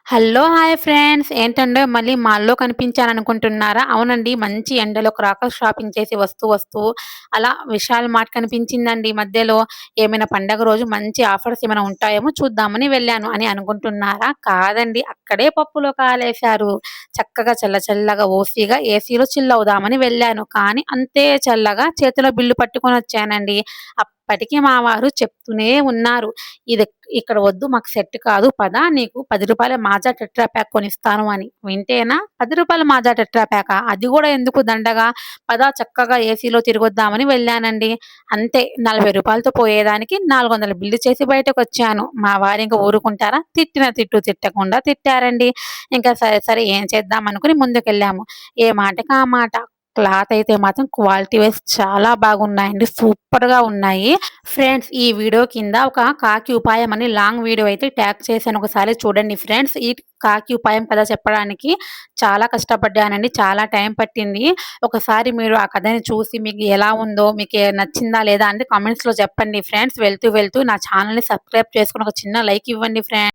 Hello! Hi friends. ఏంటండో మళ్ళీ మాల్‌లో కనిపించాననుకుంటున్నారా? అవునండి. మంచి ఎండలో క్రాకర్స్ షాపింగ్ చేసి వస్తూ అలా విశాల్ మార్ట్ కనిపించిందండి మధ్యలో. ఏమైనా పండగ రోజు మంచి ఆఫర్స్ ఏమైనా ఉంటాయేమో చూద్దామని వెళ్ళాను అని అనుకుంటున్నారా? కాదండి. అక్కడే పప్పులో కాలేశారు. చక్కగా చల్లగా ఓసీగా ఏసీలో చిల్ అవుదామని వెళ్ళాను. కానీ అంతే చల్లగా చేతిలో బిల్లు పట్టుకొనొచ్చానండి. అప్పటికి మా వారు చెప్తూనే ఉన్నారు. ఇది ఇక్కడ వద్దు మాకు సెట్ కాదు పద నీకు ₹10 మాజా టెట్రా ప్యాక్ కొనిస్తాను అని. వింటేనా ₹10 మాజా టెట్రా ప్యాకా? అది గూడా ఎందుకు దండగా? పద చక్కగా ఏసీలో తిరిగొద్దామని వెళ్ళానండి. అంతే ₹40తో పోయేదానికి 400 బిల్లు చేసి బయటకొచ్చాను. మా వారింక ఊరుకుంటారా? తిట్టిన తిట్టు తిట్టకుండా తిట్టారండి. ఇంకా సరే ఏం చేద్దాం అనుకుని ముందుకెళ్ళాము. ఏ మాటకి ఆ మాట. క్లాత్ అయితే మాత్రం క్వాలిటీ వైస్ చాలా బాగున్నాయండి. సూపర్‌గా ఉన్నాయి. ఫ్రెండ్స్ ఈ వీడియో కింద ఒక కాకి ఉపాయం అని లాంగ్ వీడియో అయితే ట్యాగ్ చేశాను. ఒకసారి చూడండి ఫ్రెండ్స్. ఈ కాకి ఉపాయం కథ చెప్పడానికి చాలా కష్టపడ్డానండి. చాలా టైం పట్టింది. ఒకసారి మీరు ఆ కథని చూసి మీకు ఎలా ఉందో, మీకు నచ్చిందా లేదా అనేది కామెంట్స్‌లో చెప్పండి ఫ్రెండ్స్. వెళ్తూ నా ఛానెల్‌ని సబ్స్క్రైబ్ చేసుకొని ఒక చిన్న లైక్ ఇవ్వండి ఫ్రెండ్స్.